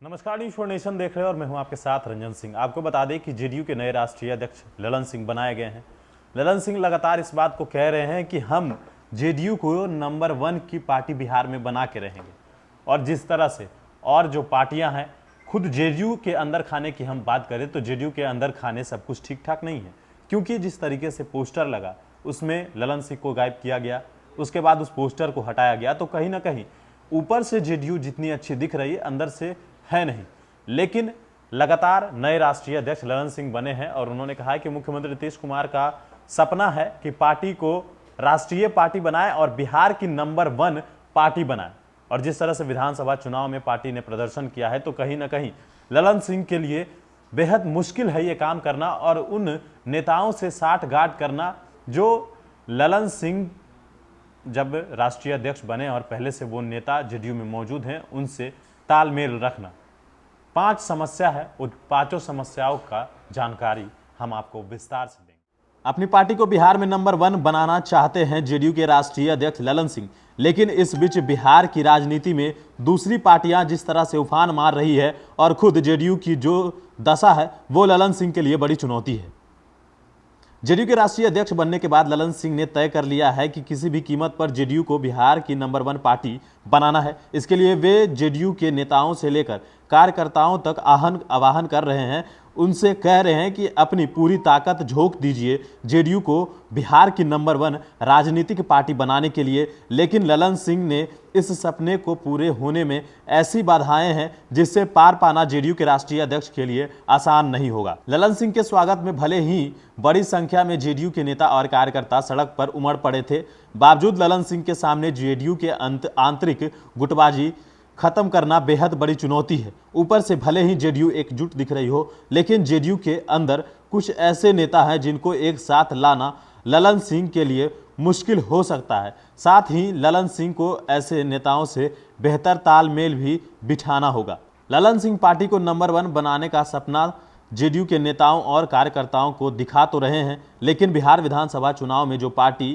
नमस्कार, news for nation देख रहे हैं और मैं हूं आपके साथ रंजन सिंह। आपको बता दें कि जेडीयू के नए राष्ट्रीय अध्यक्ष ललन सिंह बनाए गए हैं। ललन सिंह लगातार इस बात को कह रहे हैं कि हम जेडीयू को नंबर 1 की पार्टी बिहार में बना के रहेंगे। और जिस तरह से और जो पार्टियां हैं, खुद जेडीयू के अंदर खाने की हम बात करें तो जेडीयू के अंदर खाने सब कुछ ठीक ठाक नहीं है, क्योंकि जिस तरीके से पोस्टर लगा उसमें ललन सिंह को गायब किया गया, उसके बाद उस पोस्टर को हटाया गया। तो कहीं ना कहीं ऊपर से जेडीयू जितनी अच्छी दिख रही है, अंदर से है नहीं। लेकिन लगातार नए राष्ट्रीय अध्यक्ष ललन सिंह बने हैं और उन्होंने कहा है कि मुख्यमंत्री नीतीश कुमार का सपना है कि पार्टी को राष्ट्रीय पार्टी बनाए और बिहार की नंबर 1 पार्टी बनाए। और जिस तरह से विधानसभा चुनाव में पार्टी ने प्रदर्शन किया है, तो कहीं ना कहीं ललन सिंह के लिए बेहद मुश्किल है ये काम करना और उन नेताओं से साठगांठ करना जो ललन सिंह जब राष्ट्रीय अध्यक्ष बने और पहले से वो नेता जेडीयू में मौजूद हैं, उनसे तालमेल रखना। 5 समस्या है, उन 5 समस्याओं का जानकारी हम आपको विस्तार से देंगे। अपनी पार्टी को बिहार में नंबर 1 बनाना चाहते हैं जेडीयू के राष्ट्रीय अध्यक्ष ललन सिंह, लेकिन इस बीच बिहार की राजनीति में दूसरी पार्टियां जिस तरह से उफान मार रही है और खुद जेडीयू की जो दशा है वो ललन सिंह के लिए बड़ी चुनौती है। जेडीयू के राष्ट्रीय अध्यक्ष बनने के बाद ललन सिंह ने तय कर लिया है कि किसी भी कीमत पर जेडीयू को बिहार की नंबर 1 पार्टी बनाना है। इसके लिए वे जेडीयू के नेताओं से लेकर कार्यकर्ताओं तक आह्वान कर रहे हैं, उनसे कह रहे हैं कि अपनी पूरी ताकत झोंक दीजिए जेडीयू को बिहार की नंबर 1 राजनीतिक पार्टी बनाने के लिए। लेकिन ललन सिंह ने इस सपने को पूरे होने में ऐसी बाधाएं हैं जिससे पार पाना जेडीयू के राष्ट्रीय अध्यक्ष के लिए आसान नहीं होगा। ललन सिंह के स्वागत में भले ही बड़ी संख्या में जेडीयू के नेता और कार्यकर्ता सड़क पर उमड़ पड़े थे, बावजूद ललन सिंह के सामने जेडीयू के आंतरिक गुटबाजी खत्म करना बेहद बड़ी चुनौती है। ऊपर से भले ही जेडीयू एकजुट दिख रही हो, लेकिन जेडीयू के अंदर कुछ ऐसे नेता हैं जिनको एक साथ लाना ललन सिंह के लिए मुश्किल हो सकता है। साथ ही ललन सिंह को ऐसे नेताओं से बेहतर तालमेल भी बिठाना होगा। ललन सिंह पार्टी को नंबर 1 बनाने का सपना जेडीयू के नेताओं और कार्यकर्ताओं को दिखा तो रहे हैं, लेकिन बिहार विधानसभा चुनाव में जो पार्टी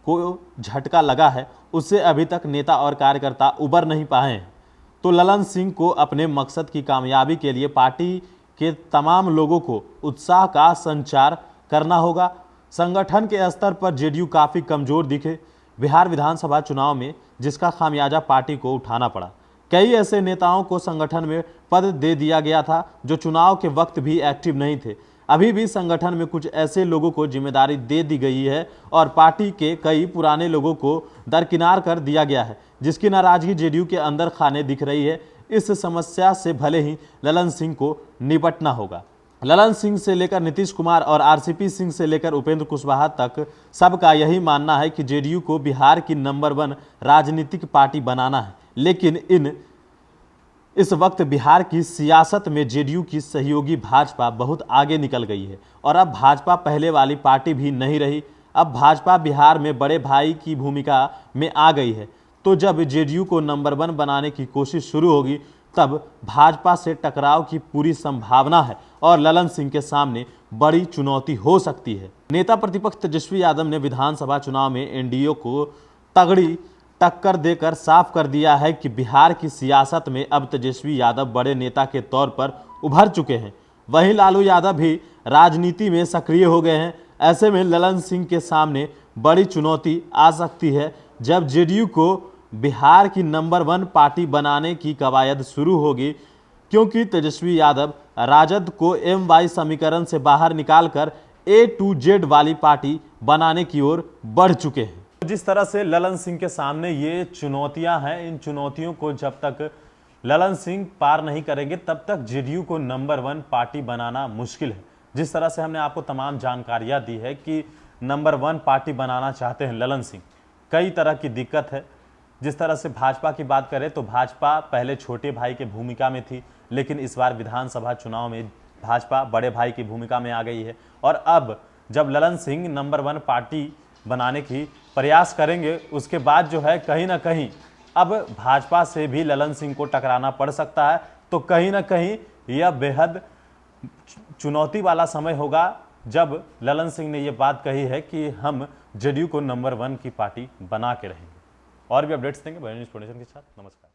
को झटका लगा है उससे अभी तक नेता और कार्यकर्ता उबर नहीं पाए हैं। तो ललन सिंह को अपने मकसद की कामयाबी के लिए पार्टी के तमाम लोगों को उत्साह का संचार करना होगा। संगठन के स्तर पर जेडीयू काफ़ी कमज़ोर दिखे बिहार विधानसभा चुनाव में, जिसका खामियाजा पार्टी को उठाना पड़ा। कई ऐसे नेताओं को संगठन में पद दे दिया गया था जो चुनाव के वक्त भी एक्टिव नहीं थे। अभी भी संगठन में कुछ ऐसे लोगों को जिम्मेदारी दे दी गई है और पार्टी के कई पुराने लोगों को दरकिनार कर दिया गया है, जिसकी नाराजगी जेडीयू के अंदर खाने दिख रही है। इस समस्या से भले ही ललन सिंह को निपटना होगा। ललन सिंह से लेकर नीतीश कुमार और आरसीपी सिंह से लेकर उपेंद्र कुशवाहा तक सबका यही मानना है कि जेडीयू को बिहार की नंबर 1 राजनीतिक पार्टी बनाना है। लेकिन इस वक्त बिहार की सियासत में जेडीयू की सहयोगी भाजपा बहुत आगे निकल गई है और अब भाजपा पहले वाली पार्टी भी नहीं रही। अब भाजपा बिहार में बड़े भाई की भूमिका में आ गई है। तो जब जेडीयू को नंबर 1 बनाने की कोशिश शुरू होगी, तब भाजपा से टकराव की पूरी संभावना है और ललन सिंह के सामने बड़ी चुनौती हो सकती है। नेता प्रतिपक्ष तेजस्वी यादव ने विधानसभा चुनाव में एनडीए को तगड़ी टक्कर देकर साफ कर दिया है कि बिहार की सियासत में अब तेजस्वी यादव बड़े नेता के तौर पर उभर चुके हैं। वहीं लालू यादव भी राजनीति में सक्रिय हो गए हैं। ऐसे में ललन सिंह के सामने बड़ी चुनौती आ सकती है जब जेडीयू को बिहार की नंबर 1 पार्टी बनाने की कवायद शुरू होगी, क्योंकि तेजस्वी यादव राजद को MY समीकरण से बाहर निकालकर A to Z वाली पार्टी बनाने की ओर बढ़ चुके हैं। जिस तरह से ललन सिंह के सामने ये चुनौतियां हैं, इन चुनौतियों को जब तक ललन सिंह पार नहीं करेंगे तब तक जेडीयू को नंबर 1 पार्टी बनाना मुश्किल है। जिस तरह से हमने आपको तमाम जानकारियां दी है कि नंबर 1 पार्टी बनाना चाहते हैं ललन सिंह, कई तरह की दिक्कत है। जिस तरह से भाजपा की बात करें तो भाजपा पहले छोटे भाई की भूमिका में थी, लेकिन इस बार विधानसभा चुनाव में भाजपा बड़े भाई की भूमिका में आ गई है। और अब जब ललन सिंह नंबर 1 पार्टी बनाने की प्रयास करेंगे, उसके बाद जो है कहीं ना कहीं अब भाजपा से भी ललन सिंह को टकराना पड़ सकता है। तो कहीं ना कहीं यह बेहद चुनौती वाला समय होगा जब ललन सिंह ने यह बात कही है कि हम जेडीयू को नंबर 1 की पार्टी बना के रहेंगे। और भी अपडेट्स देंगे न्यूज़ के साथ। नमस्कार।